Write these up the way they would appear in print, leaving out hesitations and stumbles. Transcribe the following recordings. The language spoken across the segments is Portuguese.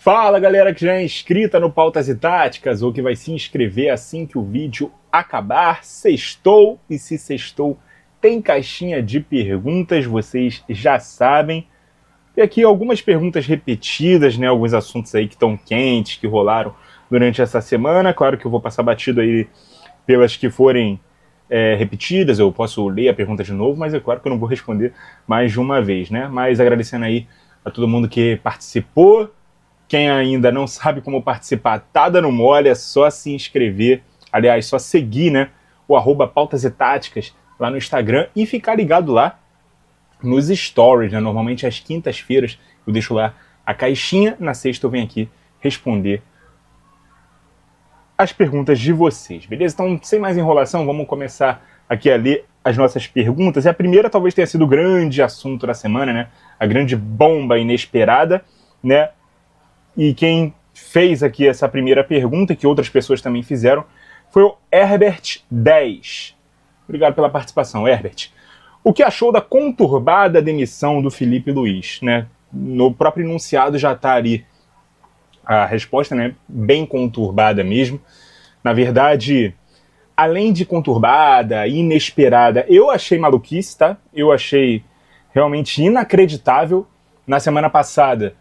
Fala galera que já é inscrita no Pautas e Táticas ou que vai se inscrever assim que o vídeo acabar. Sextou, e se sextou tem caixinha de perguntas, vocês já sabem. E aqui algumas perguntas repetidas, né? Alguns assuntos aí que estão quentes, que rolaram durante essa semana. Claro que eu vou passar batido aí pelas que forem repetidas, eu posso ler a pergunta de novo, mas é claro que eu não vou responder mais de uma vez, né? Mas agradecendo aí a todo mundo que participou. Quem ainda não sabe como participar, tá dando mole, é só se inscrever. Aliás, só seguir, né, o @Pautas e Táticas lá no Instagram e ficar ligado lá nos stories, né? Normalmente às quintas-feiras eu deixo lá a caixinha, na sexta eu venho aqui responder as perguntas de vocês, beleza? Então, sem mais enrolação, vamos começar aqui a ler as nossas perguntas. E a primeira talvez tenha sido o grande assunto da semana, né? A grande bomba inesperada, né? E quem fez aqui essa primeira pergunta, que outras pessoas também fizeram, foi o Herbert10. Obrigado pela participação, Herbert. O que achou da conturbada demissão do Filipe Luís, né? No próprio enunciado já está ali a resposta, né? Bem conturbada mesmo. Na verdade, além de conturbada, inesperada, eu achei maluquice, tá? Eu achei realmente inacreditável. Na semana passada,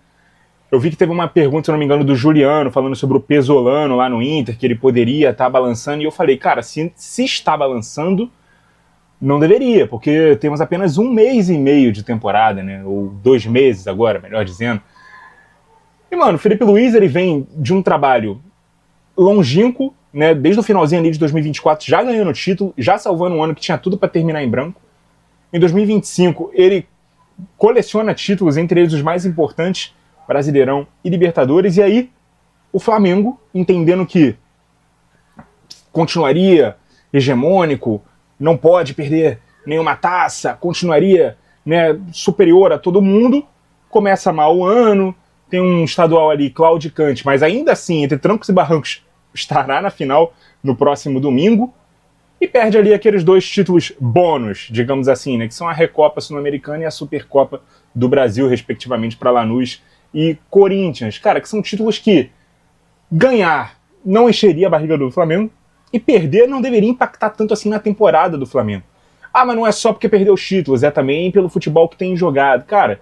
eu vi que teve uma pergunta, se não me engano, do Juliano, falando sobre o Pesolano lá no Inter, que ele poderia estar balançando, e eu falei, cara, se está balançando, não deveria, porque temos apenas 1 mês e meio de temporada, né? Ou 2 meses agora, melhor dizendo. E, mano, o Filipe Luís, ele vem de um trabalho longínquo, né? Desde o finalzinho ali de 2024, já ganhando o título, já salvando um ano que tinha tudo para terminar em branco. Em 2025, ele coleciona títulos, entre eles os mais importantes, Brasileirão e Libertadores, e aí o Flamengo, entendendo que continuaria hegemônico, não pode perder nenhuma taça, continuaria, né, superior a todo mundo, começa mal o ano, tem um estadual ali claudicante, mas ainda assim, entre trancos e barrancos, estará na final no próximo domingo, e perde ali aqueles 2 títulos bônus, digamos assim, né, que são a Recopa Sul-Americana e a Supercopa do Brasil, respectivamente, para Lanús e Corinthians, cara, que são títulos que ganhar não encheria a barriga do Flamengo e perder não deveria impactar tanto assim na temporada do Flamengo. Ah, mas não é só porque perdeu os títulos, é também pelo futebol que tem jogado. Cara,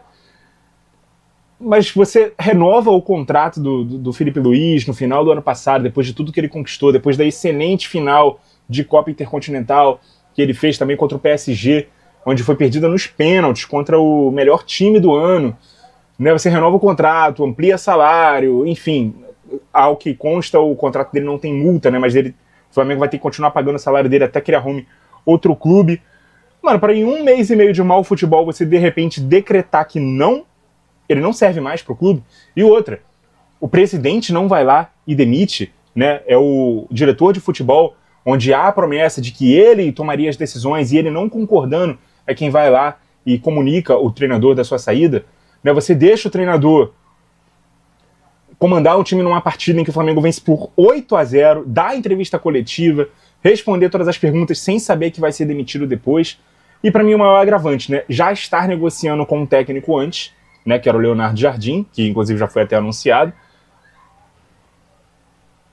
mas você renova o contrato do Filipe Luís no final do ano passado, depois de tudo que ele conquistou, depois da excelente final de Copa Intercontinental que ele fez também contra o PSG, onde foi perdida nos pênaltis contra o melhor time do ano. Né, você renova o contrato, amplia salário, enfim, ao que consta, o contrato dele não tem multa, né, mas o Flamengo vai ter que continuar pagando o salário dele até que ele arrume outro clube. Mano, para em 1 mês e meio de mau futebol, você de repente decretar que ele não serve mais pro clube. E outra, o presidente não vai lá e demite, né, é o diretor de futebol, onde há a promessa de que ele tomaria as decisões e ele não concordando é quem vai lá e comunica o treinador da sua saída. Né, você deixa o treinador comandar o time numa partida em que o Flamengo vence por 8-0, dá a entrevista coletiva, responder todas as perguntas sem saber que vai ser demitido depois. E para mim o maior agravante, né, já estar negociando com um técnico antes, né, que era o Leonardo Jardim, que inclusive já foi até anunciado.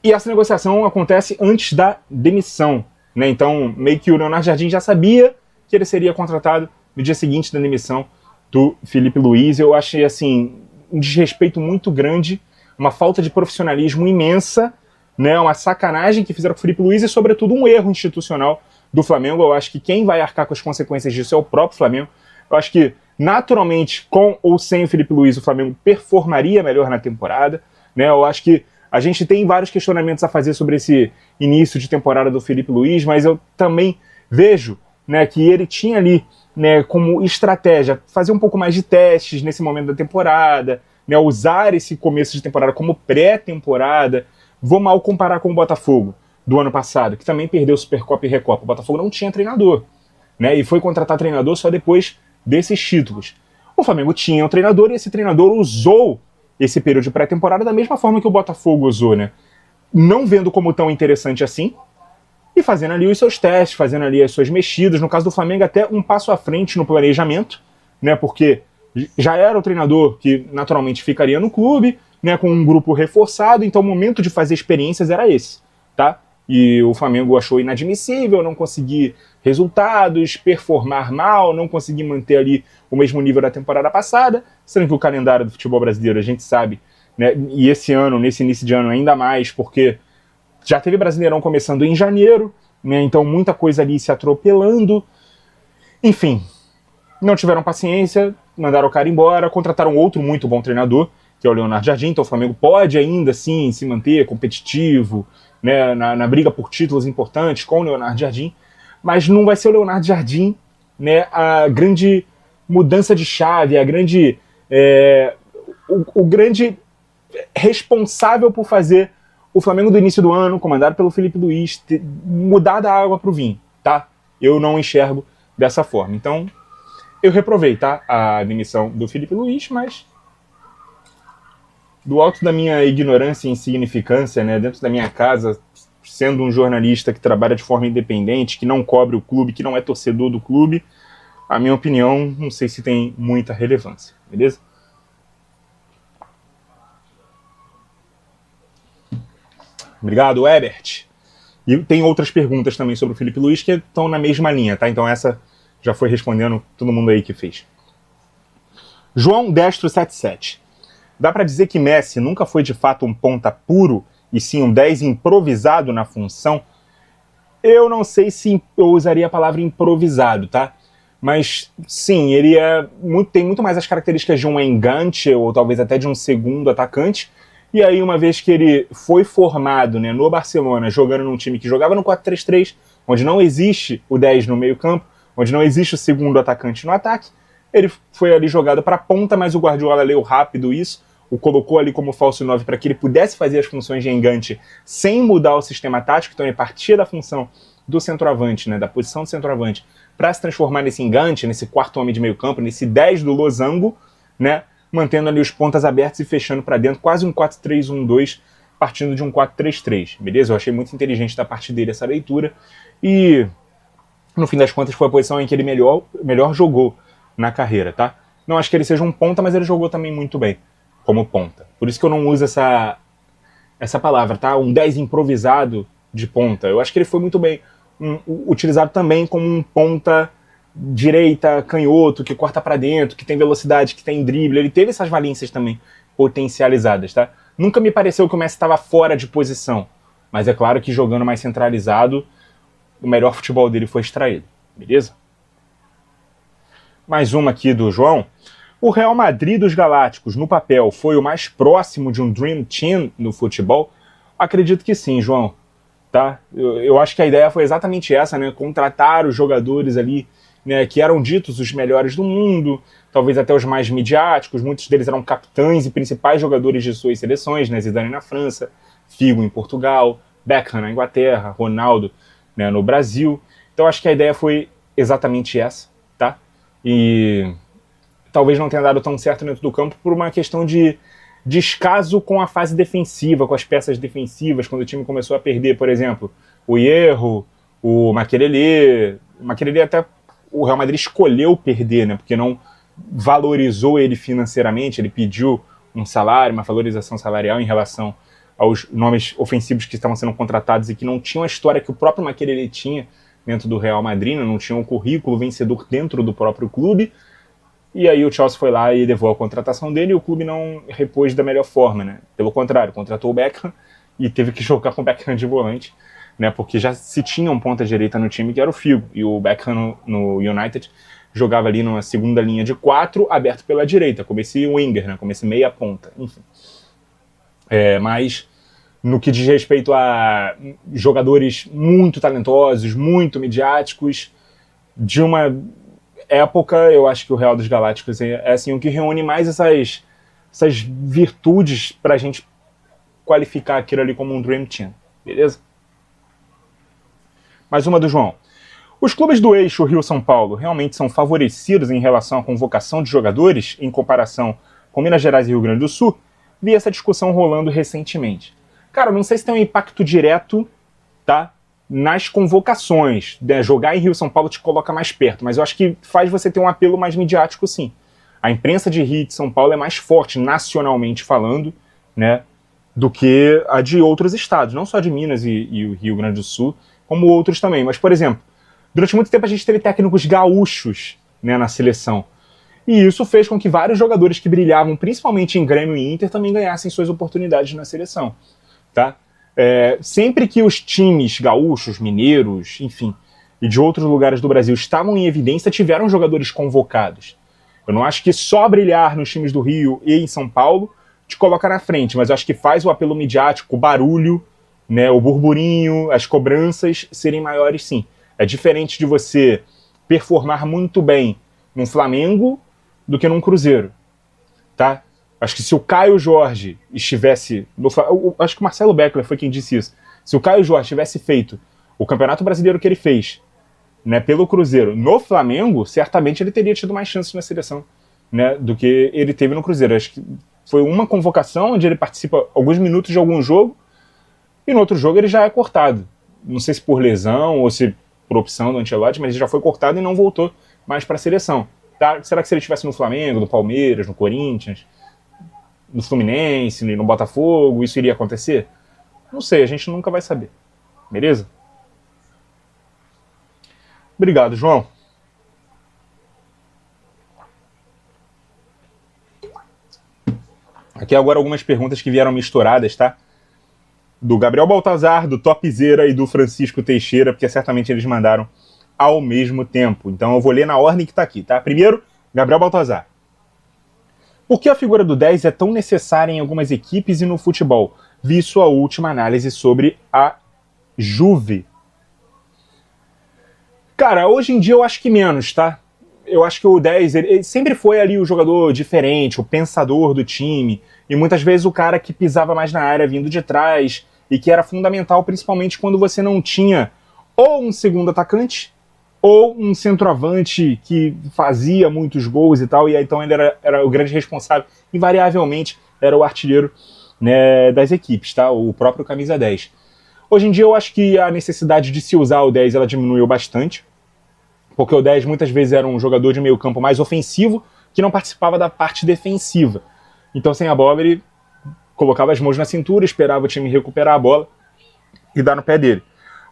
E essa negociação acontece antes da demissão. Né, então meio que o Leonardo Jardim já sabia que ele seria contratado no dia seguinte da demissão do Filipe Luís. Eu achei assim um desrespeito muito grande, uma falta de profissionalismo imensa, né, uma sacanagem que fizeram com o Filipe Luís e, sobretudo, um erro institucional do Flamengo. Eu acho que quem vai arcar com as consequências disso é o próprio Flamengo. Eu acho que, naturalmente, com ou sem o Filipe Luís, o Flamengo performaria melhor na temporada. Né, eu acho que a gente tem vários questionamentos a fazer sobre esse início de temporada do Filipe Luís, mas eu também vejo, né, que ele tinha ali, né, como estratégia fazer um pouco mais de testes nesse momento da temporada, né, usar esse começo de temporada como pré-temporada. Vou mal comparar com o Botafogo do ano passado, que também perdeu Supercopa e Recopa. O Botafogo não tinha treinador, né, e foi contratar treinador só depois desses títulos. O Flamengo tinha um treinador e esse treinador usou esse período de pré-temporada da mesma forma que o Botafogo usou, né, não vendo como tão interessante assim, e fazendo ali os seus testes, fazendo ali as suas mexidas. No caso do Flamengo, até um passo à frente no planejamento, né, porque já era o treinador que naturalmente ficaria no clube, né, com um grupo reforçado, então o momento de fazer experiências era esse, tá? E o Flamengo achou inadmissível não conseguir resultados, performar mal, não conseguir manter ali o mesmo nível da temporada passada, sendo que o calendário do futebol brasileiro a gente sabe, né, e esse ano, nesse início de ano ainda mais, porque já teve Brasileirão começando em janeiro, né, então muita coisa ali se atropelando, enfim, não tiveram paciência, mandaram o cara embora, contrataram outro muito bom treinador, que é o Leonardo Jardim, então o Flamengo pode ainda assim se manter competitivo, né, na briga por títulos importantes com o Leonardo Jardim, mas não vai ser o Leonardo Jardim, né, a grande mudança de chave, a grande, o grande responsável por fazer o Flamengo do início do ano, comandado pelo Felipe Luiz, mudar da água para o vinho, tá? Eu não enxergo dessa forma. Então, eu reprovei, tá, a demissão do Felipe Luiz, mas do alto da minha ignorância e insignificância, né, dentro da minha casa, sendo um jornalista que trabalha de forma independente, que não cobre o clube, que não é torcedor do clube, a minha opinião não sei se tem muita relevância, beleza? Obrigado, Ebert. E tem outras perguntas também sobre o Felipe Luiz que estão na mesma linha, tá? Então essa já foi respondendo todo mundo aí que fez. João Destro 77. Dá para dizer que Messi nunca foi de fato um ponta puro e sim um 10 improvisado na função? Eu não sei se eu usaria a palavra improvisado, tá? Mas sim, ele tem muito mais as características de um enganche ou talvez até de um segundo atacante. E aí, uma vez que ele foi formado, né, no Barcelona, jogando num time que jogava no 4-3-3, onde não existe o 10 no meio-campo, onde não existe o segundo atacante no ataque, ele foi ali jogado para a ponta, mas o Guardiola leu rápido isso, o colocou ali como falso 9 para que ele pudesse fazer as funções de engante sem mudar o sistema tático. Então ele partia da função do centroavante, né, da posição do centroavante, para se transformar nesse engante, nesse quarto homem de meio-campo, nesse 10 do losango, né, mantendo ali os pontas abertos e fechando para dentro, quase um 4-3-1-2, partindo de um 4-3-3, beleza? Eu achei muito inteligente da parte dele essa leitura, e no fim das contas foi a posição em que ele melhor jogou na carreira, tá? Não acho que ele seja um ponta, mas ele jogou também muito bem como ponta. Por isso que eu não uso essa palavra, tá? Um 10 improvisado de ponta. Eu acho que ele foi muito bem utilizado também como um ponta direita, canhoto, que corta para dentro, que tem velocidade, que tem drible. Ele teve essas valências também potencializadas, tá? Nunca me pareceu que o Messi estava fora de posição, mas é claro que jogando mais centralizado, o melhor futebol dele foi extraído, beleza? Mais uma aqui do João. O Real Madrid dos Galácticos, no papel, foi o mais próximo de um Dream Team no futebol? Acredito que sim, João. Tá? Eu acho que a ideia foi exatamente essa, né? Contratar os jogadores ali, né, que eram ditos os melhores do mundo, talvez até os mais midiáticos. Muitos deles eram capitães e principais jogadores de suas seleções, né? Zidane na França, Figo em Portugal, Beckham na Inglaterra, Ronaldo, né, no Brasil. Então acho que a ideia foi exatamente essa, tá? E talvez não tenha dado tão certo dentro do campo por uma questão de descaso com a fase defensiva, com as peças defensivas, quando o time começou a perder, por exemplo, o Hierro, o Makelele. O Makelele até o Real Madrid escolheu perder, né, porque não valorizou ele financeiramente, ele pediu um salário, uma valorização salarial em relação aos nomes ofensivos que estavam sendo contratados e que não tinham a história que o próprio Makelele tinha dentro do Real Madrid, né, não tinham um currículo vencedor dentro do próprio clube. E aí o Chelsea foi lá e levou a contratação dele e o clube não repôs da melhor forma, né? Pelo contrário, contratou o Beckham e teve que jogar com o Beckham de volante, né? Porque já se tinha um ponta-direita no time que era o Figo, e o Beckham no United jogava ali numa segunda linha de 4, aberto pela direita, como esse winger, né? Como esse meia-ponta, enfim. Mas no que diz respeito a jogadores muito talentosos, muito midiáticos, de uma época, eu acho que o Real dos Galácticos é assim, o que reúne mais essas virtudes pra gente qualificar aquilo ali como um Dream Team, beleza? Mais uma do João. Os clubes do eixo Rio-São Paulo realmente são favorecidos em relação à convocação de jogadores em comparação com Minas Gerais e Rio Grande do Sul? Vi essa discussão rolando recentemente. Cara, não sei se tem um impacto direto, tá, nas convocações, né? Jogar em Rio-São Paulo te coloca mais perto, mas eu acho que faz você ter um apelo mais midiático, sim. A imprensa de Rio e de São Paulo é mais forte, nacionalmente falando, né, do que a de outros estados, não só de Minas e o Rio Grande do Sul, como outros também. Mas, por exemplo, durante muito tempo a gente teve técnicos gaúchos, né, na seleção. E isso fez com que vários jogadores que brilhavam, principalmente em Grêmio e Inter, também ganhassem suas oportunidades na seleção. Tá? Sempre que os times gaúchos, mineiros, enfim, e de outros lugares do Brasil estavam em evidência, tiveram jogadores convocados. Eu não acho que só brilhar nos times do Rio e em São Paulo te coloca na frente, mas eu acho que faz o apelo midiático, o barulho, né, o burburinho, as cobranças serem maiores, sim. É diferente de você performar muito bem num Flamengo do que num Cruzeiro, tá? Acho que se o Caio Jorge estivesse... acho que o Marcelo Beckler foi quem disse isso. Se o Caio Jorge tivesse feito o Campeonato Brasileiro que ele fez, né, pelo Cruzeiro no Flamengo, certamente ele teria tido mais chances na seleção, né, do que ele teve no Cruzeiro. Acho que foi uma convocação onde ele participa alguns minutos de algum jogo e no outro jogo ele já é cortado. Não sei se por lesão ou se por opção do Ancelotti, mas ele já foi cortado e não voltou mais para a seleção. Tá? Será que se ele estivesse no Flamengo, no Palmeiras, no Corinthians, no Fluminense, no Botafogo, isso iria acontecer? Não sei, a gente nunca vai saber. Beleza? Obrigado, João. Aqui agora algumas perguntas que vieram misturadas, tá? Do Gabriel Baltazar, do Topzera e do Francisco Teixeira, porque certamente eles mandaram ao mesmo tempo. Então eu vou ler na ordem que tá aqui, tá? Primeiro, Gabriel Baltazar. Por que a figura do 10 é tão necessária em algumas equipes e no futebol? Vi sua última análise sobre a Juve. Cara, hoje em dia eu acho que menos, tá? Eu acho que o 10, ele sempre foi ali o jogador diferente, o pensador do time, e muitas vezes o cara que pisava mais na área vindo de trás, e que era fundamental principalmente quando você não tinha ou um segundo atacante, ou um centroavante que fazia muitos gols e tal, e aí, então ele era o grande responsável, invariavelmente era o artilheiro, né, das equipes, tá? O próprio camisa 10. Hoje em dia eu acho que a necessidade de se usar o 10 ela diminuiu bastante, porque o 10 muitas vezes era um jogador de meio campo mais ofensivo, que não participava da parte defensiva. Então sem a bola ele colocava as mãos na cintura, esperava o time recuperar a bola e dar no pé dele.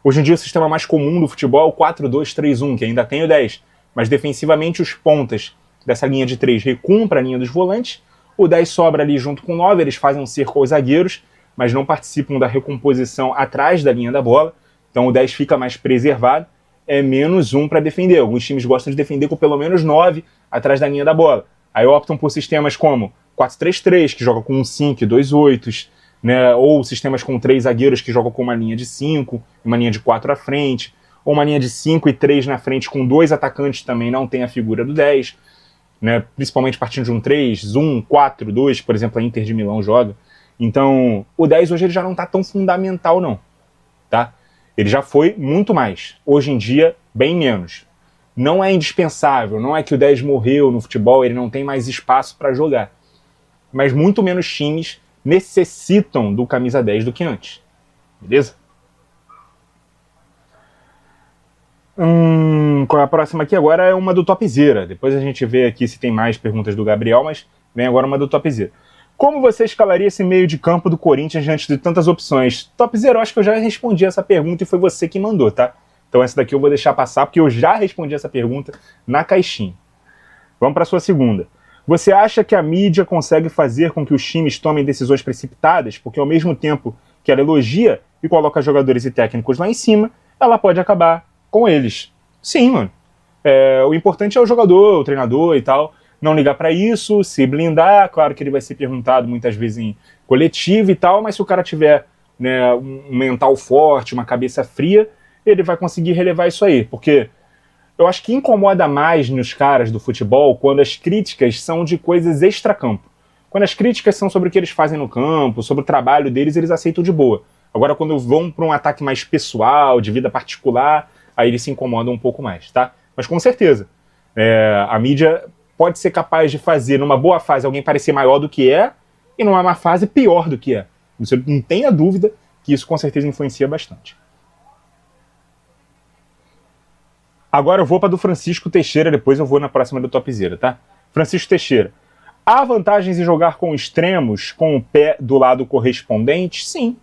Hoje em dia o sistema mais comum do futebol é o 4-2-3-1, que ainda tem o 10, mas defensivamente os pontas dessa linha de 3 recuam para a linha dos volantes, o 10 sobra ali junto com o 9, eles fazem um cerco aos zagueiros, mas não participam da recomposição atrás da linha da bola, então o 10 fica mais preservado, é menos um para defender. Alguns times gostam de defender com pelo menos 9 atrás da linha da bola. Aí optam por sistemas como 4-3-3, que joga com um 5 e 2 8, né? Ou sistemas com 3 zagueiros que jogam com uma linha de 5, uma linha de 4 à frente, ou uma linha de 5 e 3 na frente com 2 atacantes também não tem a figura do 10, né? Principalmente partindo de um 3-1, 4-2, por exemplo, a Inter de Milão joga. Então, o 10 hoje ele já não está tão fundamental não, tá? Ele já foi muito mais. Hoje em dia, bem menos. Não é indispensável, não é que o 10 morreu no futebol, ele não tem mais espaço para jogar. Mas muito menos times necessitam do camisa 10 do que antes. Beleza? Qual é a próxima aqui? Agora é uma do Topzera. Depois a gente vê aqui se tem mais perguntas do Gabriel, mas vem agora uma do Topzera. Como você escalaria esse meio de campo do Corinthians diante de tantas opções? Topzera, eu acho que eu já respondi essa pergunta e foi você que mandou, tá? Então essa daqui eu vou deixar passar, porque eu já respondi essa pergunta na caixinha. Vamos para a sua segunda. Você acha que a mídia consegue fazer com que os times tomem decisões precipitadas? Porque ao mesmo tempo que ela elogia e coloca jogadores e técnicos lá em cima, ela pode acabar com eles. Sim, mano. O importante é o jogador, o treinador e tal, não ligar para isso, se blindar. Claro que ele vai ser perguntado muitas vezes em coletivo e tal, mas se o cara tiver, né, um mental forte, uma cabeça fria, ele vai conseguir relevar isso aí. Porque eu acho que incomoda mais nos caras do futebol quando as críticas são de coisas extracampo. Quando as críticas são sobre o que eles fazem no campo, sobre o trabalho deles, eles aceitam de boa. Agora, quando vão para um ataque mais pessoal, de vida particular, aí eles se incomodam um pouco mais, tá? Mas com certeza, a mídia pode ser capaz de fazer numa boa fase alguém parecer maior do que é e numa má fase pior do que é. Você não tenha dúvida que isso com certeza influencia bastante. Agora eu vou para do Francisco Teixeira, depois eu vou na próxima do Topzera, tá? Francisco Teixeira. Há vantagens em jogar com extremos com o pé do lado correspondente? Sim.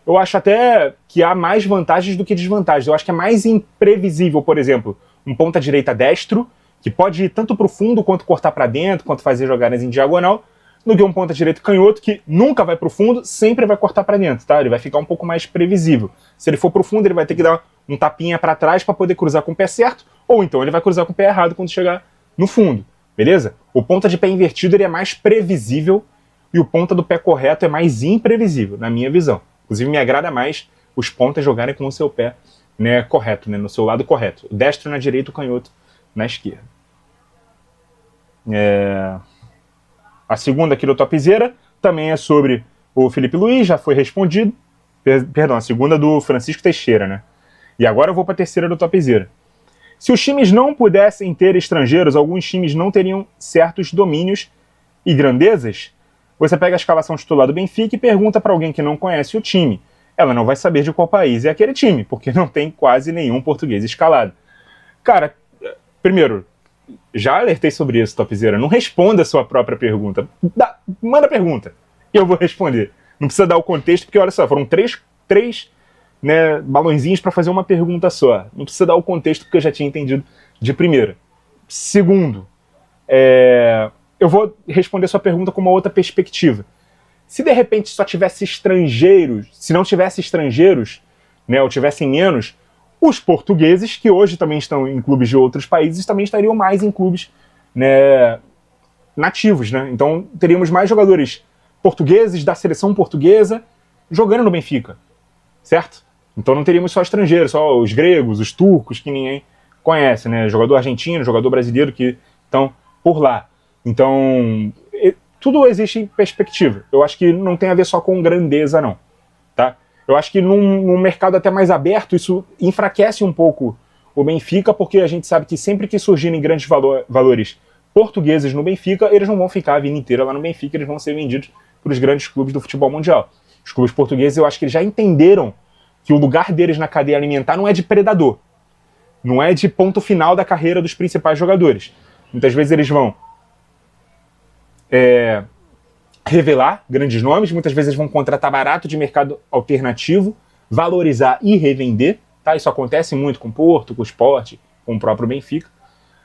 Eu acho até que há mais vantagens do que desvantagens. Eu acho que é mais imprevisível, por exemplo, um ponta-direita destro, que pode ir tanto para o fundo, quanto cortar para dentro, quanto fazer jogadas em diagonal, do que um ponta-direita canhoto, que nunca vai para o fundo, sempre vai cortar para dentro, tá? Ele vai ficar um pouco mais previsível. Se ele for para o fundo, ele vai ter que dar um tapinha para trás para poder cruzar com o pé certo, ou então ele vai cruzar com o pé errado quando chegar no fundo, beleza? O ponta de pé invertido ele é mais previsível e o ponta do pé correto é mais imprevisível, na minha visão. Inclusive, me agrada mais os pontas jogarem com o seu pé, né, correto, né, no seu lado correto. O destro na direita, o canhoto na esquerda. A segunda aqui do Topzera também é sobre o Felipe Luiz, já foi respondido. Perdão, a segunda do Francisco Teixeira, né? E agora eu vou para a terceira do Topzera. Se os times não pudessem ter estrangeiros, alguns times não teriam certos domínios e grandezas? Você pega a escalação titular do Benfica e pergunta para alguém que não conhece o time. Ela não vai saber de qual país é aquele time, porque não tem quase nenhum português escalado. Cara, primeiro, já alertei sobre isso, Topzera. Não responda a sua própria pergunta. Manda a pergunta e eu vou responder. Não precisa dar o contexto, porque olha só, foram três né, balãozinhos para fazer uma pergunta só. Não precisa dar o contexto, porque eu já tinha entendido de primeira. Segundo, eu vou responder sua pergunta com uma outra perspectiva. Se de repente só tivesse estrangeiros, se não tivesse estrangeiros, né, ou tivessem menos, os portugueses, que hoje também estão em clubes de outros países, também estariam mais em clubes, né, nativos, né? Então teríamos mais jogadores portugueses da seleção portuguesa jogando no Benfica, certo? Então não teríamos só estrangeiros, só os gregos, os turcos, que ninguém conhece, né? Jogador argentino, jogador brasileiro que estão por lá. Então, tudo existe em perspectiva. Eu acho que não tem a ver só com grandeza, não. Tá? Eu acho que num mercado até mais aberto, isso enfraquece um pouco o Benfica, porque a gente sabe que sempre que surgirem grandes valores portugueses no Benfica, eles não vão ficar a vida inteira lá no Benfica, eles vão ser vendidos para os grandes clubes do futebol mundial. Os clubes portugueses, eu acho que eles já entenderam que o lugar deles na cadeia alimentar não é de predador, não é de ponto final da carreira dos principais jogadores. Muitas vezes eles vão revelar grandes nomes, muitas vezes vão contratar barato de mercado alternativo, valorizar e revender, tá? Isso acontece muito com o Porto, com o Sport, com o próprio Benfica,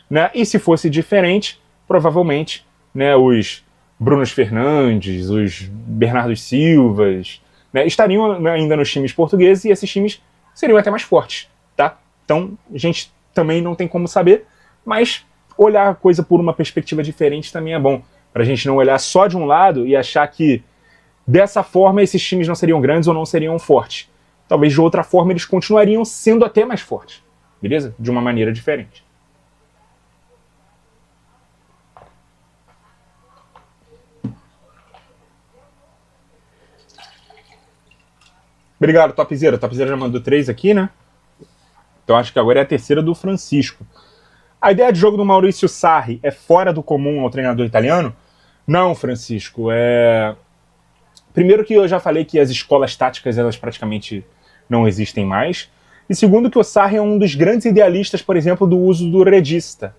né? E se fosse diferente, provavelmente, né, os Brunos Fernandes, os Bernardo Silvas, né, estariam ainda nos times portugueses e esses times seriam até mais fortes, tá? Então, a gente também não tem como saber, mas olhar a coisa por uma perspectiva diferente também é bom, para a gente não olhar só de um lado e achar que dessa forma esses times não seriam grandes ou não seriam fortes. Talvez de outra forma eles continuariam sendo até mais fortes, beleza? De uma maneira diferente. Obrigado, Topzera. Topzera já mandou 3 aqui, né? Então acho que agora é a terceira do Francisco. A ideia de jogo do Maurício Sarri é fora do comum ao treinador italiano? Não, Francisco. Primeiro que eu já falei que as escolas táticas elas praticamente não existem mais. E segundo que o Sarri é um dos grandes idealistas, por exemplo, do uso do redista,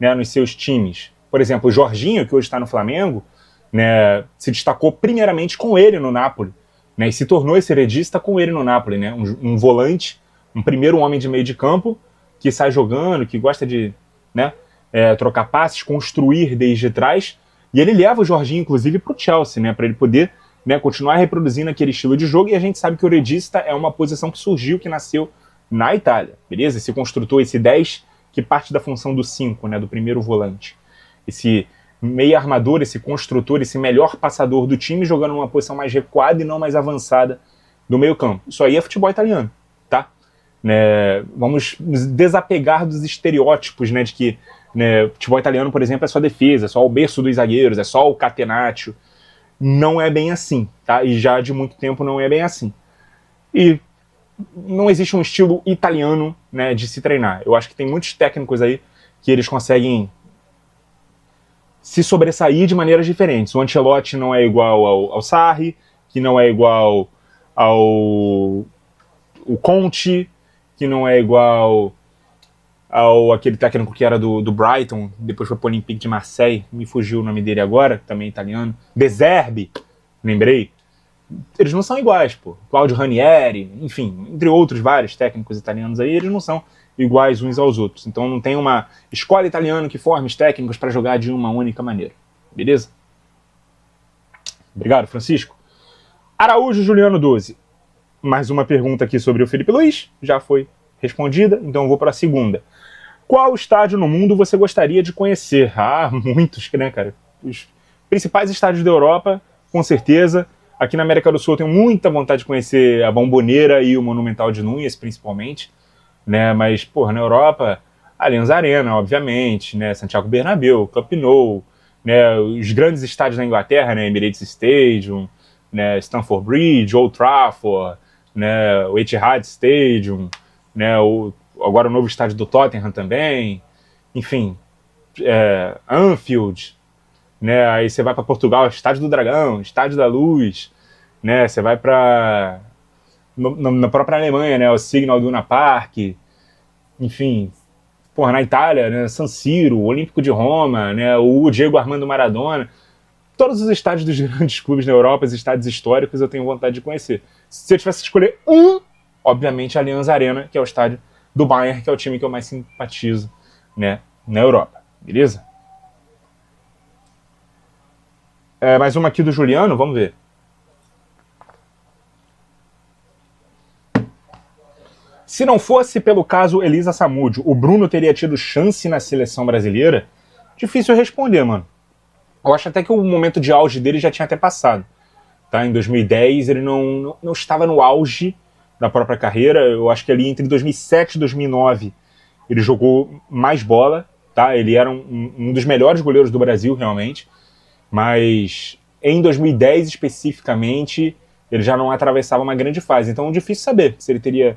né, nos seus times. Por exemplo, o Jorginho, que hoje está no Flamengo, né, se destacou primeiramente com ele no Napoli, né, e se tornou esse redista com ele no Napoli, né, um volante, um primeiro homem de meio de campo que sai jogando, que gosta de, né, trocar passes, construir desde trás. E ele leva o Jorginho, inclusive, para o Chelsea, né, para ele poder, né, continuar reproduzindo aquele estilo de jogo. E a gente sabe que o redista é uma posição que surgiu, que nasceu na Itália, beleza? Esse construtor, esse 10, que parte da função do 5, né, do primeiro volante. Esse meio armador, esse construtor, esse melhor passador do time, jogando numa posição mais recuada e não mais avançada do meio campo. Isso aí é futebol italiano, tá? Né, vamos nos desapegar dos estereótipos, né, de que, né, futebol italiano, por exemplo, é só defesa, é só o berço dos zagueiros, é só o catenaccio. Não é bem assim, tá? E já de muito tempo não é bem assim. E não existe um estilo italiano, né, de se treinar. Eu acho que tem muitos técnicos aí que eles conseguem se sobressair de maneiras diferentes. O Ancelotti não é igual ao Sarri, que não é igual ao Conte, que não é igual aquele técnico que era do Brighton, depois foi pro Olympique de Marseille, me fugiu o nome dele agora, também italiano, De Zerbi, lembrei. Eles não são iguais, pô. Claudio Ranieri, enfim, entre outros vários técnicos italianos aí, eles não são iguais uns aos outros. Então não tem uma escola italiana que forme os técnicos para jogar de uma única maneira. Beleza? Obrigado, Francisco. Araújo Juliano 12. Mais uma pergunta aqui sobre o Felipe Luiz. Já foi respondida, então eu vou para a segunda. Qual estádio no mundo você gostaria de conhecer? Ah, muitos, né, cara? Os principais estádios da Europa, com certeza. Aqui na América do Sul eu tenho muita vontade de conhecer a Bombonera e o Monumental de Núñez, principalmente, né? Mas, porra, na Europa, Allianz Arena, obviamente, né? Santiago Bernabéu, Camp Nou, né? Os grandes estádios da Inglaterra, né? Emirates Stadium, né? Stamford Bridge, Old Trafford, né? O Etihad Stadium, né? Agora o novo estádio do Tottenham também, enfim, Anfield, né? Aí você vai para Portugal, Estádio do Dragão, Estádio da Luz, né? Você vai para na própria Alemanha, né? O Signal Iduna Park, enfim, porra, na Itália, né? San Siro, o Olímpico de Roma, né? O Diego Armando Maradona. Todos os estádios dos grandes clubes na Europa, os estádios históricos, eu tenho vontade de conhecer. Se eu tivesse que escolher um, obviamente a Allianz Arena, que é o estádio do Bayern, que é o time que eu mais simpatizo, né, na Europa. Beleza? Mais uma aqui do Juliano, vamos ver. Se não fosse pelo caso Elisa Samúdio, o Bruno teria tido chance na seleção brasileira? Difícil responder, mano. Eu acho até que o momento de auge dele já tinha até passado. Tá? Em 2010 ele não estava no auge da própria carreira. Eu acho que ali entre 2007 e 2009 ele jogou mais bola. Tá? Ele era um dos melhores goleiros do Brasil, realmente. Mas em 2010 especificamente ele já não atravessava uma grande fase. Então é difícil saber se ele teria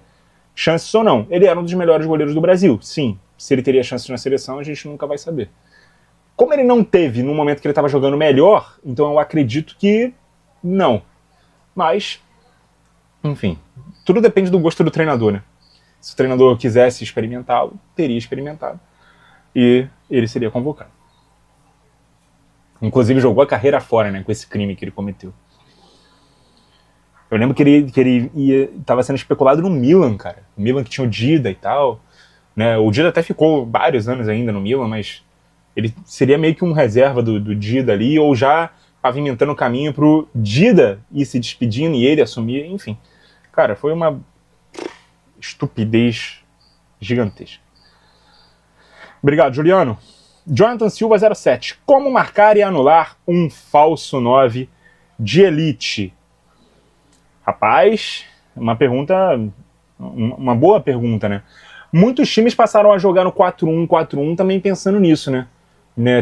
chances ou não. Ele era um dos melhores goleiros do Brasil, sim. Se ele teria chances na seleção, a gente nunca vai saber. Como ele não teve no momento que ele estava jogando melhor, então eu acredito que não. Mas, enfim, tudo depende do gosto do treinador, né? Se o treinador quisesse experimentá-lo, teria experimentado. E ele seria convocado. Inclusive jogou a carreira fora, né? Com esse crime que ele cometeu. Eu lembro que ele estava sendo especulado no Milan, cara. O Milan que tinha o Dida e tal. Né? O Dida até ficou vários anos ainda no Milan, mas ele seria meio que um reserva do Dida ali, ou já pavimentando o caminho pro Dida ir se despedindo e ele assumir, enfim. Cara, foi uma estupidez gigantesca. Obrigado, Juliano. Jonathan Silva 07. Como marcar e anular um falso 9 de elite? Rapaz, uma boa pergunta, né? Muitos times passaram a jogar no 4-1-4-1 também pensando nisso, né?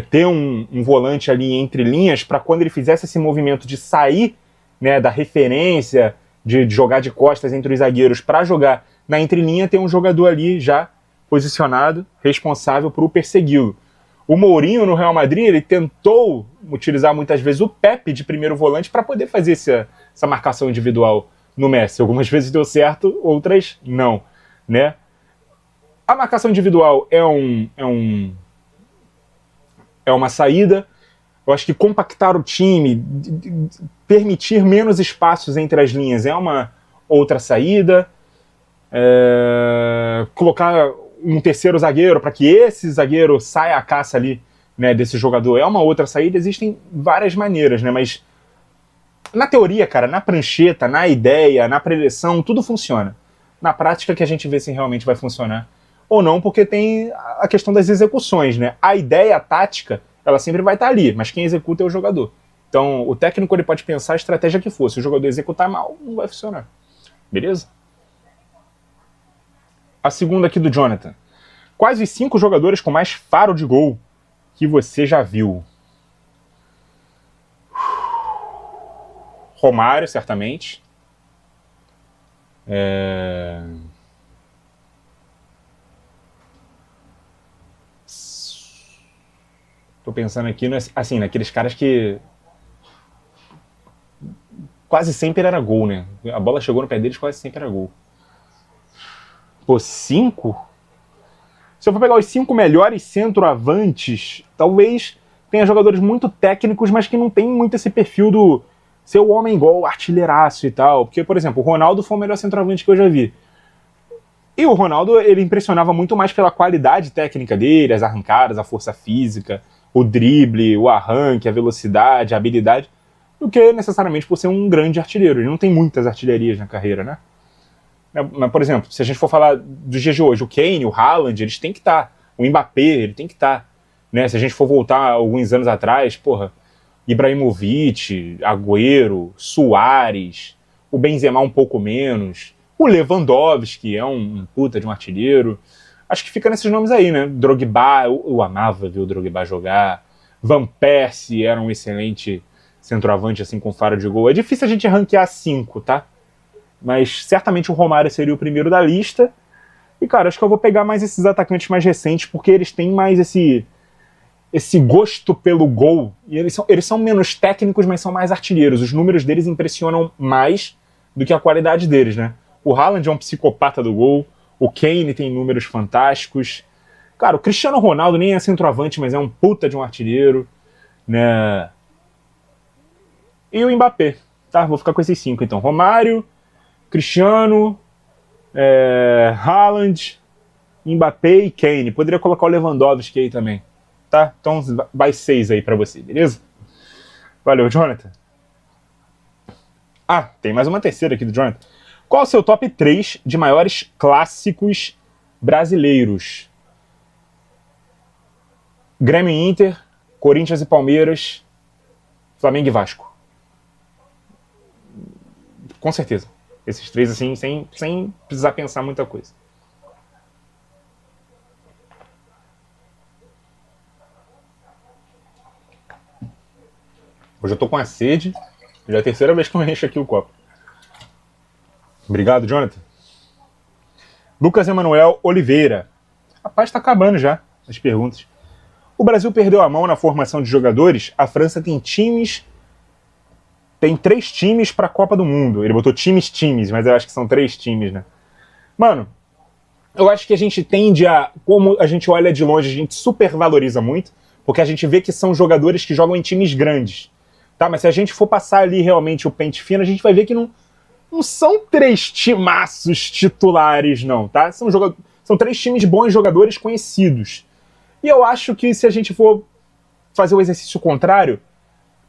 Ter um volante ali entre linhas para quando ele fizesse esse movimento de sair, né, da referência, de jogar de costas entre os zagueiros para jogar na entrelinha, ter um jogador ali já posicionado, responsável por o persegui-lo. O Mourinho no Real Madrid, ele tentou utilizar muitas vezes o Pepe de primeiro volante para poder fazer essa marcação individual no Messi. Algumas vezes deu certo, outras não, né? A marcação individual é uma saída. Eu acho que compactar o time, permitir menos espaços entre as linhas é uma outra saída. Colocar um terceiro zagueiro para que esse zagueiro saia à caça ali, né, desse jogador é uma outra saída. Existem várias maneiras, né? Mas na teoria, cara, na prancheta, na ideia, na preleção, tudo funciona. Na prática que a gente vê se realmente vai funcionar ou não, porque tem a questão das execuções, né? A ideia, a tática, ela sempre vai estar ali, mas quem executa é o jogador. Então, o técnico ele pode pensar a estratégia que for. Se o jogador executar mal, não vai funcionar. Beleza? A segunda aqui do Jonathan. Quais os 5 jogadores com mais faro de gol que você já viu? Romário, certamente. Tô pensando aqui, assim, naqueles caras que quase sempre era gol, né? A bola chegou no pé deles, quase sempre era gol. Pô, 5? Se eu for pegar os 5 melhores centroavantes, talvez tenha jogadores muito técnicos, mas que não tem muito esse perfil do ser o homem gol, artilheiraço e tal. Porque, por exemplo, o Ronaldo foi o melhor centroavante que eu já vi. E o Ronaldo, ele impressionava muito mais pela qualidade técnica dele, as arrancadas, a força física, o drible, o arranque, a velocidade, a habilidade, do que necessariamente por ser um grande artilheiro. Ele não tem muitas artilherias na carreira, né? Mas, por exemplo, se a gente for falar dos dias de hoje, o Kane, o Haaland, eles têm que estar. O Mbappé, ele tem que estar. Né? Se a gente for voltar alguns anos atrás, porra, Ibrahimovic, Agüero, Suárez, o Benzema um pouco menos, o Lewandowski é um puta de um artilheiro. Acho que fica nesses nomes aí, né? Drogba, eu amava ver o Drogba jogar. Van Persie era um excelente centroavante, assim, com faro de gol. É difícil a gente ranquear 5, tá? Mas certamente o Romário seria o primeiro da lista. E, cara, acho que eu vou pegar mais esses atacantes mais recentes, porque eles têm mais esse gosto pelo gol. E eles são menos técnicos, mas são mais artilheiros. Os números deles impressionam mais do que a qualidade deles, né? O Haaland é um psicopata do gol. O Kane tem números fantásticos. Cara, o Cristiano Ronaldo nem é centroavante, mas é um puta de um artilheiro, né? E o Mbappé, tá? Vou ficar com esses 5, então. Romário, Cristiano, Haaland, Mbappé e Kane. Poderia colocar o Lewandowski aí também, tá? Então vai 6 aí pra você, beleza? Valeu, Jonathan. Ah, tem mais uma terceira aqui do Jonathan. Qual é o seu top 3 de maiores clássicos brasileiros? Grêmio e Inter, Corinthians e Palmeiras, Flamengo e Vasco. Com certeza. Esses 3, assim, sem precisar pensar muita coisa. Hoje eu tô com a sede. Já é a terceira vez que eu encho aqui o copo. Obrigado, Jonathan. Lucas Emanuel Oliveira. Rapaz, tá acabando já as perguntas. O Brasil perdeu a mão na formação de jogadores. A França tem 3 times pra Copa do Mundo. Ele botou times, mas eu acho que são 3 times, né? Mano, eu acho que a gente tende a... Como a gente olha de longe, a gente supervaloriza muito, porque a gente vê que são jogadores que jogam em times grandes. Tá? Mas se a gente for passar ali realmente o pente fino, a gente vai ver que não são 3 timaços titulares, não, tá? São 3 times de bons jogadores conhecidos. E eu acho que se a gente for fazer o exercício contrário,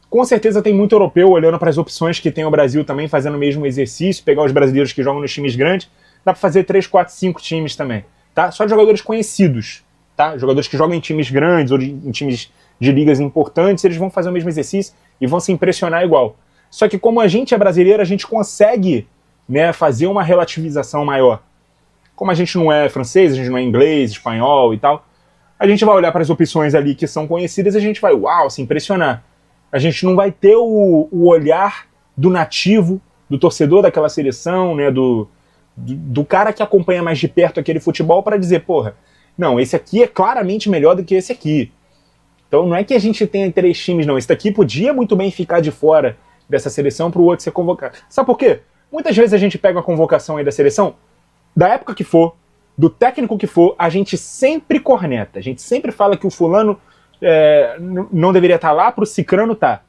com certeza tem muito europeu olhando para as opções que tem o Brasil também, fazendo o mesmo exercício, pegar os brasileiros que jogam nos times grandes, dá para fazer 3, 4, 5 times também, tá? Só de jogadores conhecidos, tá? Jogadores que jogam em times grandes ou em times de ligas importantes, eles vão fazer o mesmo exercício e vão se impressionar igual. Só que como a gente é brasileiro, a gente consegue, né, fazer uma relativização maior. Como a gente não é francês, a gente não é inglês, espanhol e tal, a gente vai olhar para as opções ali que são conhecidas e a gente vai, uau, se impressionar. A gente não vai ter o olhar do nativo, do torcedor daquela seleção, né, do cara que acompanha mais de perto aquele futebol para dizer, porra, não, esse aqui é claramente melhor do que esse aqui. Então não é que a gente tenha 3 times, não. Esse daqui podia muito bem ficar de fora dessa seleção para o outro ser convocado. Sabe por quê? Muitas vezes a gente pega a convocação aí da seleção, da época que for, do técnico que for, a gente sempre corneta. A gente sempre fala que o fulano não deveria estar lá, pro cicrano tá.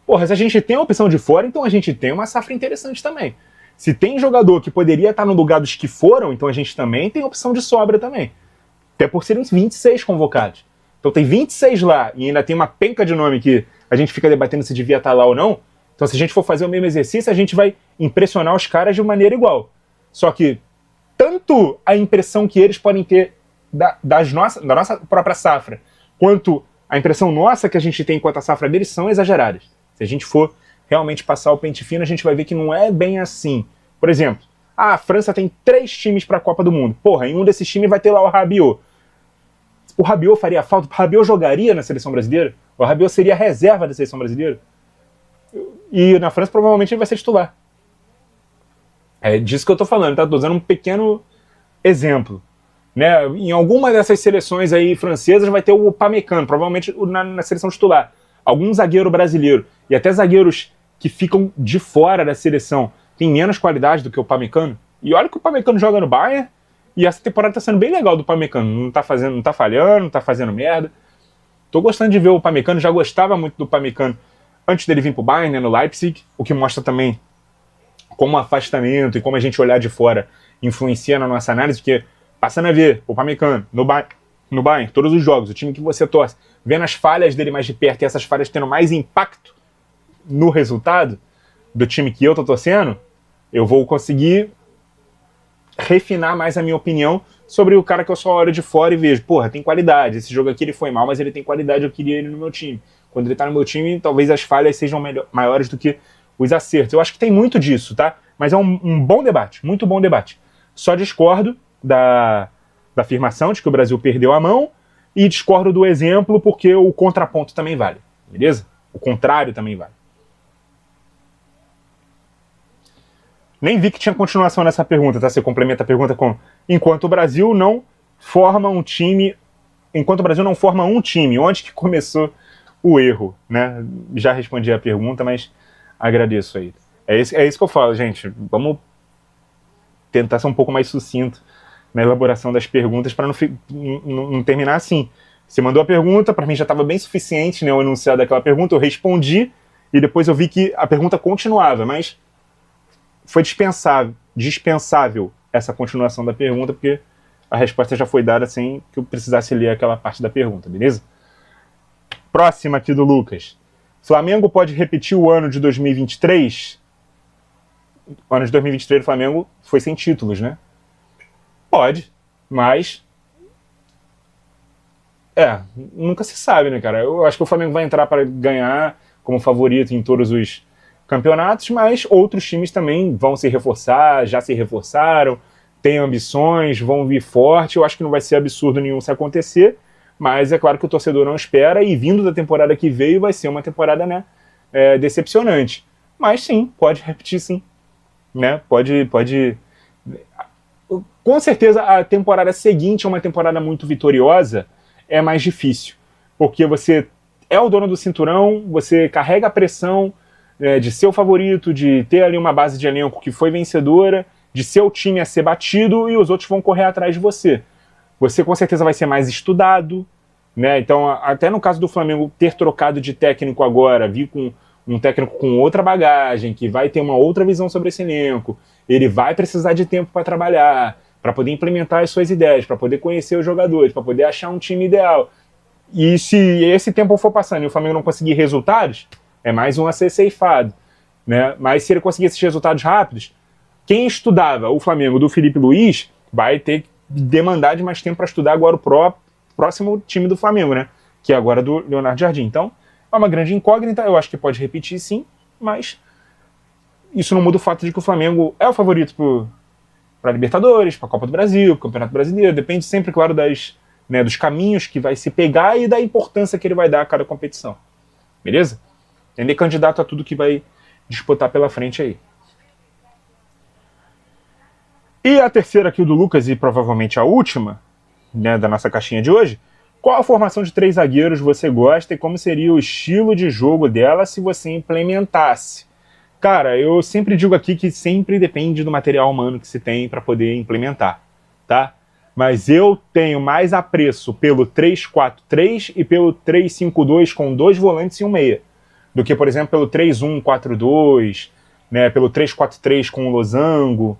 Porra, se a gente tem a opção de fora, então a gente tem uma safra interessante também. Se tem jogador que poderia estar no lugar dos que foram, então a gente também tem opção de sobra também. Até por serem 26 convocados. Então tem 26 lá e ainda tem uma penca de nome que a gente fica debatendo se devia estar lá ou não. Então se a gente for fazer o mesmo exercício, a gente vai impressionar os caras de maneira igual. Só que tanto a impressão que eles podem ter da nossa própria safra, quanto a impressão nossa que a gente tem quanto a safra deles são exageradas. Se a gente for realmente passar o pente fino, a gente vai ver que não é bem assim. Por exemplo, a França tem 3 times para a Copa do Mundo. Porra, em um desses times vai ter lá o Rabiot. O Rabiot faria falta? O Rabiot jogaria na seleção brasileira? O Rabiot seria a reserva da seleção brasileira? E na França provavelmente ele vai ser titular. É disso que eu tô falando, tá? Tô dando um pequeno exemplo. Né? Em alguma dessas seleções aí francesas vai ter o Upamecano, provavelmente na seleção titular. Algum zagueiro brasileiro. E até zagueiros que ficam de fora da seleção tem menos qualidade do que o Upamecano. E olha que o Upamecano joga no Bayern E essa temporada tá sendo bem legal do Upamecano. Não tá falhando, não tá fazendo merda. Tô gostando de ver o Upamecano, já gostava muito do Upamecano antes dele vir pro Bayern, né, no Leipzig, o que mostra também como o afastamento e como a gente olhar de fora influencia na nossa análise, porque passando a ver o Upamecano no Bayern, todos os jogos, o time que você torce, vendo as falhas dele mais de perto e essas falhas tendo mais impacto no resultado do time que eu tô torcendo, eu vou conseguir refinar mais a minha opinião sobre o cara que eu só olho de fora e vejo, porra, tem qualidade, esse jogo aqui ele foi mal, mas ele tem qualidade, eu queria ele no meu time. Quando ele tá no meu time, talvez as falhas sejam maiores do que os acertos. Eu acho que tem muito disso, tá? Mas é um bom debate, muito bom debate. Só discordo da afirmação de que o Brasil perdeu a mão e discordo do exemplo porque o contraponto também vale, beleza? O contrário também vale. Nem vi que tinha continuação nessa pergunta, tá? Você complementa a pergunta com enquanto o Brasil não forma um time, onde que começou o erro, né? Já respondi a pergunta, mas agradeço aí. É isso que eu falo, gente. Vamos tentar ser um pouco mais sucinto na elaboração das perguntas para não terminar assim. Você mandou a pergunta, para mim já estava bem suficiente, né, o enunciado daquela pergunta, eu respondi e depois eu vi que a pergunta continuava, mas foi dispensável essa continuação da pergunta, porque a resposta já foi dada sem que eu precisasse ler aquela parte da pergunta, beleza? Próxima aqui do Lucas. Flamengo pode repetir o ano de 2023? O ano de 2023 do Flamengo foi sem títulos, né? Pode, mas... nunca se sabe, né, cara? Eu acho que o Flamengo vai entrar para ganhar como favorito em todos os campeonatos, mas outros times também vão se reforçar, já se reforçaram, têm ambições, vão vir forte. Eu acho que não vai ser absurdo nenhum se acontecer, mas é claro que o torcedor não espera e vindo da temporada que veio vai ser uma temporada, né, decepcionante. Mas sim, pode repetir sim, né? Pode. Com certeza a temporada seguinte é uma temporada muito vitoriosa, é mais difícil, porque você é o dono do cinturão, você carrega a pressão de ser o favorito, de ter ali uma base de elenco que foi vencedora, de ser o time a ser batido e os outros vão correr atrás de você. Você com certeza vai ser mais estudado, né? Então, até no caso do Flamengo ter trocado de técnico agora, vir com um técnico com outra bagagem, que vai ter uma outra visão sobre esse elenco, ele vai precisar de tempo para trabalhar, para poder implementar as suas ideias, para poder conhecer os jogadores, para poder achar um time ideal. E se esse tempo for passando e o Flamengo não conseguir resultados, é mais um a ser ceifado, né? Mas se ele conseguir esses resultados rápidos, quem estudava o Flamengo do Felipe Luiz vai ter que demandar de mais tempo para estudar agora o próximo time do Flamengo, né? Que é agora do Leonardo Jardim. Então, é uma grande incógnita, eu acho que pode repetir sim, mas isso não muda o fato de que o Flamengo é o favorito para a Libertadores, para a Copa do Brasil, para o Campeonato Brasileiro, depende sempre, claro, dos caminhos que vai se pegar e da importância que ele vai dar a cada competição. Beleza? Ele é candidato a tudo que vai disputar pela frente aí. E a terceira aqui do Lucas, e provavelmente a última, né, da nossa caixinha de hoje, qual a formação de 3 zagueiros você gosta e como seria o estilo de jogo dela se você implementasse? Cara, eu sempre digo aqui que sempre depende do material humano que se tem para poder implementar, tá? Mas eu tenho mais apreço pelo 3-4-3 e pelo 3-5-2 com 2 volantes e um meia, do que, por exemplo, pelo 3-1-4-2, né, pelo 3-4-3 com o losango.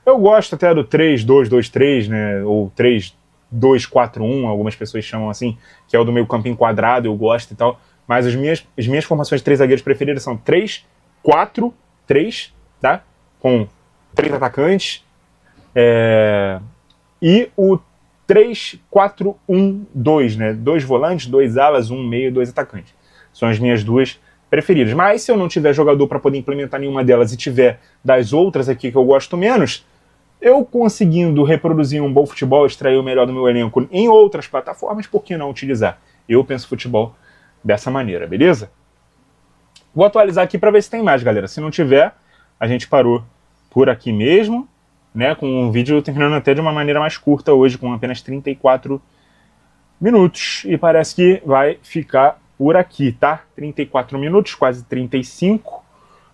Eu gosto até do 3-2-2-3, né, ou 3-2-4-1, algumas pessoas chamam assim, que é o do meio campo enquadrado, eu gosto e tal. Mas as minhas formações de 3 zagueiros preferidas são 3-4-3, tá? Com 3 atacantes. E o 3-4-1-2, né? 2 volantes, 2 alas, 1 meio e 2 atacantes. São as minhas 2 preferidas. Mas se eu não tiver jogador para poder implementar nenhuma delas e tiver das outras aqui que eu gosto menos, eu conseguindo reproduzir um bom futebol, extrair o melhor do meu elenco em outras plataformas, por que não utilizar? Eu penso futebol dessa maneira, beleza? Vou atualizar aqui para ver se tem mais, galera. Se não tiver, a gente parou por aqui mesmo, né? Com um vídeo terminando até de uma maneira mais curta hoje, com apenas 34 minutos. E parece que vai ficar por aqui, tá? 34 minutos, quase 35,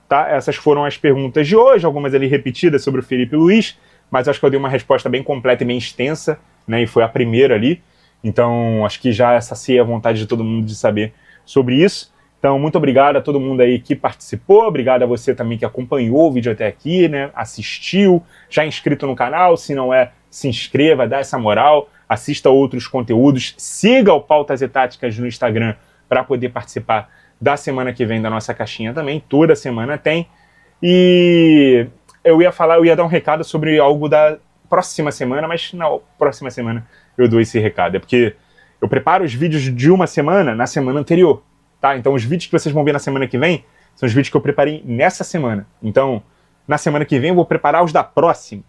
tá? Essas foram as perguntas de hoje, algumas ali repetidas sobre o Felipe Luiz. mas acho que eu dei uma resposta bem completa e bem extensa, né, e foi a primeira ali. Então, acho que já saciei a vontade de todo mundo de saber sobre isso. Então, muito obrigado a todo mundo aí que participou, obrigado a você também que acompanhou o vídeo até aqui, né, assistiu, já é inscrito no canal, se não é, se inscreva, dá essa moral, assista outros conteúdos, siga o Pautas e Táticas no Instagram para poder participar da semana que vem da nossa caixinha também, toda semana tem. E eu ia dar um recado sobre algo da próxima semana, mas na próxima semana eu dou esse recado, é porque eu preparo os vídeos de uma semana na semana anterior. Tá? Então os vídeos que vocês vão ver na semana que vem são os vídeos que eu preparei nessa semana. Então, na semana que vem eu vou preparar os da próxima.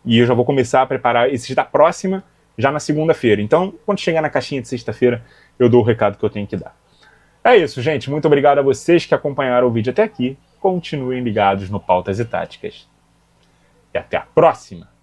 E eu já vou começar a preparar esses da próxima já na segunda-feira. Então, quando chegar na caixinha de sexta-feira, eu dou o recado que eu tenho que dar. É isso, gente. Muito obrigado a vocês que acompanharam o vídeo até aqui. Continuem ligados no Pautas e Táticas. E até a próxima!